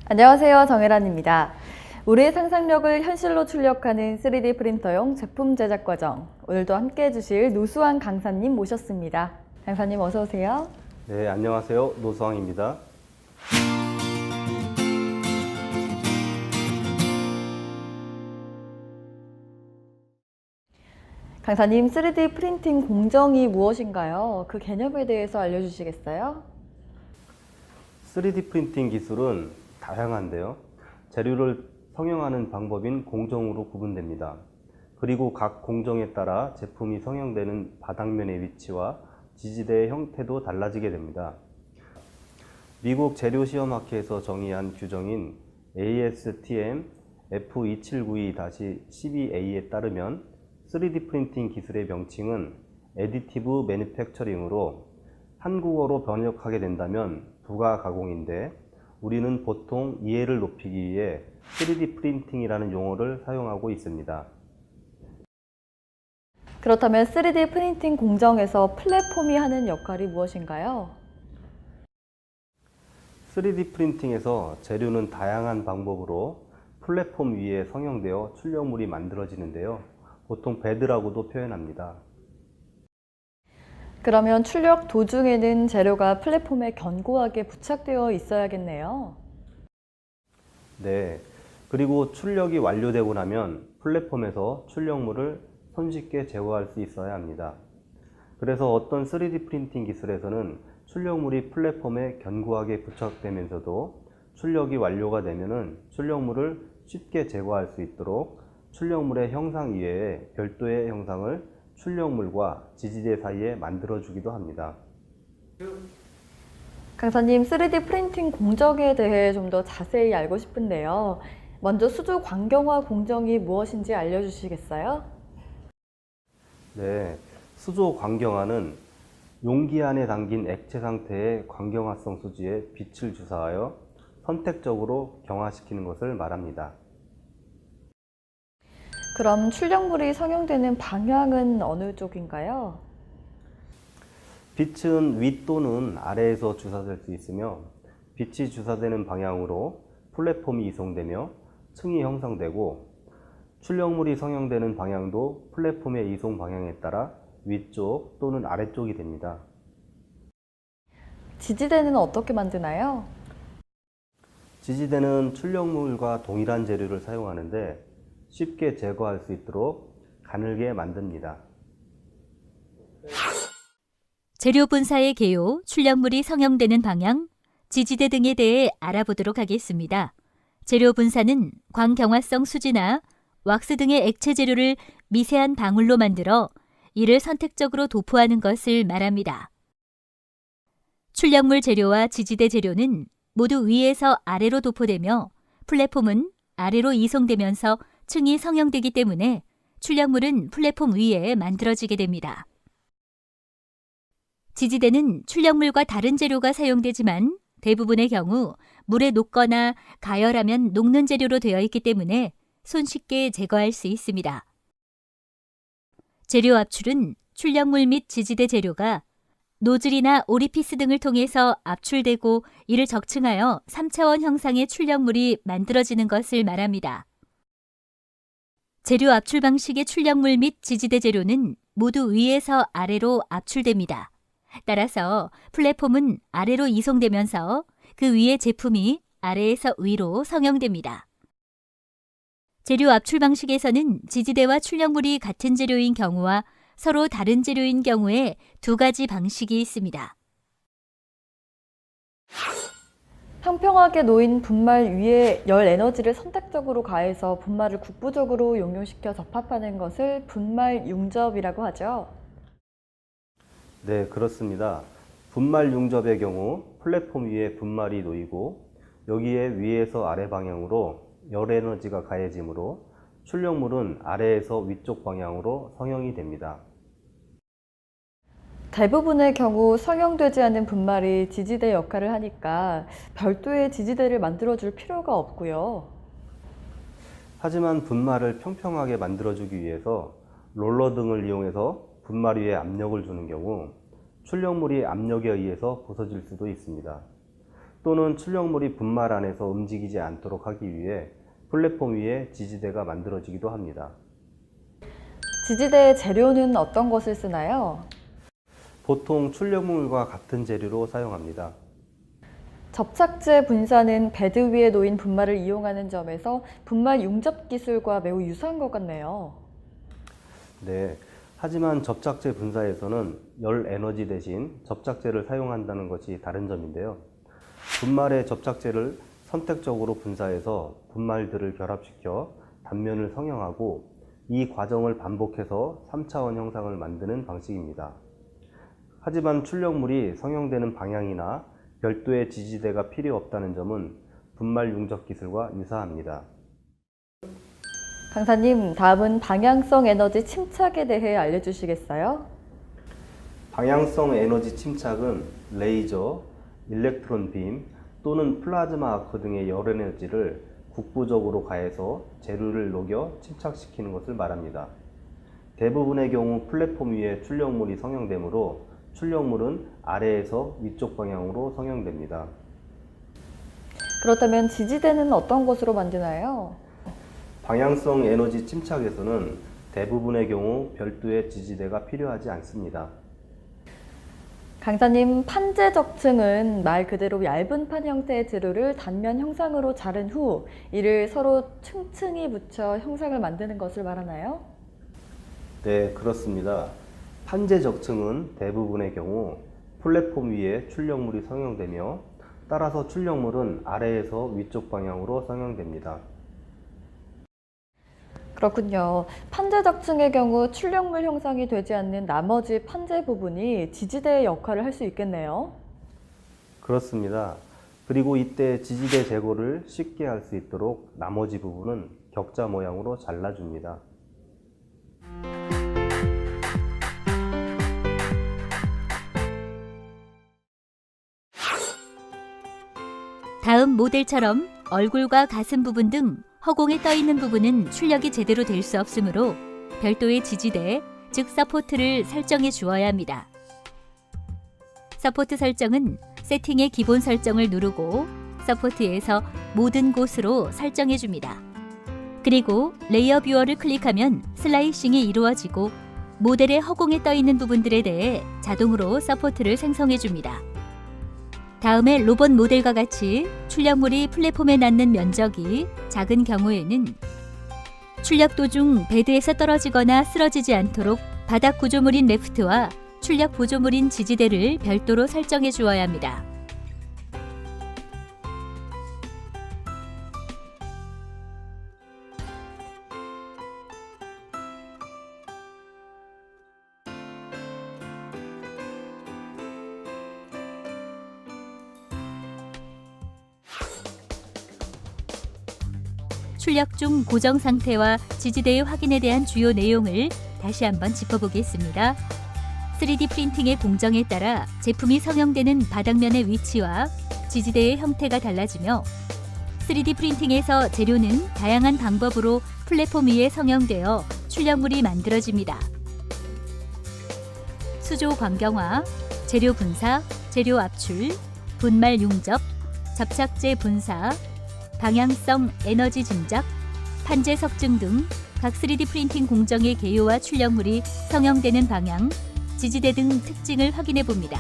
안녕하세요. 정혜란입니다. 우리의 상상력을 현실로 출력하는 3D 프린터용 제품 제작 과정. 오늘도 함께 해주실 노수환 강사님 모셨습니다. 강사님 어서 오세요. 네, 안녕하세요. 노수환입니다. 강사님, 3D 프린팅 공정이 무엇인가요? 그 개념에 대해서 알려주시겠어요? 3D 프린팅 기술은 다양한데요. 재료를 성형하는 방법인 공정으로 구분됩니다. 그리고 각 공정에 따라 제품이 성형되는 바닥면의 위치와 지지대의 형태도 달라지게 됩니다. 미국 재료시험학회에서 정의한 규정인 ASTM F2792-12A에 따르면 3D 프린팅 기술의 명칭은 애디티브 매니팩처링으로 한국어로 번역하게 된다면 부가 가공인데 우리는 보통 이해를 높이기 위해 3D 프린팅이라는 용어를 사용하고 있습니다. 그렇다면 3D 프린팅 공정에서 플랫폼이 하는 역할이 무엇인가요? 3D 프린팅에서 재료는 다양한 방법으로 플랫폼 위에 성형되어 출력물이 만들어지는데요. 보통 베드라고도 표현합니다. 그러면 출력 도중에는 재료가 플랫폼에 견고하게 부착되어 있어야겠네요. 네. 그리고 출력이 완료되고 나면 플랫폼에서 출력물을 손쉽게 제거할 수 있어야 합니다. 그래서 어떤 3D 프린팅 기술에서는 출력물이 플랫폼에 견고하게 부착되면서도 출력이 완료가 되면은 출력물을 쉽게 제거할 수 있도록 출력물의 형상 이외에 별도의 형상을 출력물과 지지대 사이에 만들어주기도 합니다. 강사님, 3D 프린팅 공정에 대해 좀 더 자세히 알고 싶은데요. 먼저 수조 광경화 공정이 무엇인지 알려주시겠어요? 네, 수조 광경화는 용기 안에 담긴 액체 상태의 광경화성 수지에 빛을 주사하여 선택적으로 경화시키는 것을 말합니다. 그럼 출력물이 성형되는 방향은 어느 쪽인가요? 빛은 위 또는 아래에서 주사될 수 있으며 빛이 주사되는 방향으로 플랫폼이 이송되며 층이 형성되고 출력물이 성형되는 방향도 플랫폼의 이송 방향에 따라 위쪽 또는 아래쪽이 됩니다. 지지대는 어떻게 만드나요? 지지대는 출력물과 동일한 재료를 사용하는데 쉽게 제거할 수 있도록 가늘게 만듭니다. 재료 분사의 개요, 출력물이 성형되는 방향, 지지대 등에 대해 알아보도록 하겠습니다. 재료 분사는 광경화성 수지나 왁스 등의 액체 재료를 미세한 방울로 만들어 이를 선택적으로 도포하는 것을 말합니다. 출력물 재료와 지지대 재료는 모두 위에서 아래로 도포되며 플랫폼은 아래로 이송되면서 층이 성형되기 때문에 출력물은 플랫폼 위에 만들어지게 됩니다. 지지대는 출력물과 다른 재료가 사용되지만 대부분의 경우 물에 녹거나 가열하면 녹는 재료로 되어 있기 때문에 손쉽게 제거할 수 있습니다. 재료 압출은 출력물 및 지지대 재료가 노즐이나 오리피스 등을 통해서 압출되고 이를 적층하여 3차원 형상의 출력물이 만들어지는 것을 말합니다. 재료 압출 방식의 출력물 및 지지대 재료는 모두 위에서 아래로 압출됩니다. 따라서 플랫폼은 아래로 이송되면서 그 위의 제품이 아래에서 위로 성형됩니다. 재료 압출 방식에서는 지지대와 출력물이 같은 재료인 경우와 서로 다른 재료인 경우에 두 가지 방식이 있습니다. 평평하게 놓인 분말 위에 열 에너지를 선택적으로 가해서 분말을 국부적으로 용융시켜 접합하는 것을 분말 융접이라고 하죠. 네, 그렇습니다. 분말 융접의 경우 플랫폼 위에 분말이 놓이고 여기에 위에서 아래 방향으로 열 에너지가 가해지므로 출력물은 아래에서 위쪽 방향으로 성형이 됩니다. 대부분의 경우 성형되지 않은 분말이 지지대 역할을 하니까 별도의 지지대를 만들어줄 필요가 없고요. 하지만 분말을 평평하게 만들어주기 위해서 롤러 등을 이용해서 분말 위에 압력을 주는 경우 출력물이 압력에 의해서 부서질 수도 있습니다. 또는 출력물이 분말 안에서 움직이지 않도록 하기 위해 플랫폼 위에 지지대가 만들어지기도 합니다. 지지대의 재료는 어떤 것을 쓰나요? 보통 출력물과 같은 재료로 사용합니다. 접착제 분사는 베드 위에 놓인 분말을 이용하는 점에서 분말 융접 기술과 매우 유사한 것 같네요. 네. 하지만 접착제 분사에서는 열 에너지 대신 접착제를 사용한다는 것이 다른 점인데요. 분말의 접착제를 선택적으로 분사해서 분말들을 결합시켜 단면을 성형하고 이 과정을 반복해서 3차원 형상을 만드는 방식입니다. 하지만 출력물이 성형되는 방향이나 별도의 지지대가 필요 없다는 점은 분말 융접 기술과 유사합니다. 강사님, 다음은 방향성 에너지 침착에 대해 알려주시겠어요? 방향성 에너지 침착은 레이저, 일렉트론 빔 또는 플라즈마 아크 등의 열 에너지를 국부적으로 가해서 재료를 녹여 침착시키는 것을 말합니다. 대부분의 경우 플랫폼 위에 출력물이 성형되므로 출력물은 아래에서 위쪽 방향으로 성형됩니다. 그렇다면 지지대는 어떤 것으로 만드나요? 방향성 에너지 침착에서는 대부분의 경우 별도의 지지대가 필요하지 않습니다. 강사님, 판재 적층은 말 그대로 얇은 판 형태의 재료를 단면 형상으로 자른 후 이를 서로 층층이 붙여 형상을 만드는 것을 말하나요? 네, 그렇습니다. 판재 적층은 대부분의 경우 플랫폼 위에 출력물이 성형되며 따라서 출력물은 아래에서 위쪽 방향으로 성형됩니다. 그렇군요. 판재 적층의 경우 출력물 형상이 되지 않는 나머지 판재 부분이 지지대의 역할을 할 수 있겠네요. 그렇습니다. 그리고 이때 지지대 제거를 쉽게 할 수 있도록 나머지 부분은 격자 모양으로 잘라줍니다. 다음 모델처럼 얼굴과 가슴 부분 등 허공에 떠 있는 부분은 출력이 제대로 될 수 없으므로 별도의 지지대, 즉 서포트를 설정해 주어야 합니다. 서포트 설정은 세팅의 기본 설정을 누르고 서포트에서 모든 곳으로 설정해 줍니다. 그리고 레이어 뷰어를 클릭하면 슬라이싱이 이루어지고 모델의 허공에 떠 있는 부분들에 대해 자동으로 서포트를 생성해 줍니다. 다음에 로봇 모델과 같이 출력물이 플랫폼에 닿는 면적이 작은 경우에는 출력 도중 베드에서 떨어지거나 쓰러지지 않도록 바닥 구조물인 레프트와 출력 보조물인 지지대를 별도로 설정해 주어야 합니다. 출력 중 고정 상태와 지지대의 확인에 대한 주요 내용을 다시 한번 짚어보겠습니다. 3D 프린팅의 공정에 따라 제품이 성형되는 바닥면의 위치와 지지대의 형태가 달라지며 3D 프린팅에서 재료는 다양한 방법으로 플랫폼 위에 성형되어 출력물이 만들어집니다. 수조 광경화, 재료 분사, 재료 압출, 분말 융접, 접착제 분사, 방향성 에너지 증작, 판재 석증 등 각 3D 프린팅 공정의 개요와 출력물이 성형되는 방향, 지지대 등 특징을 확인해 봅니다.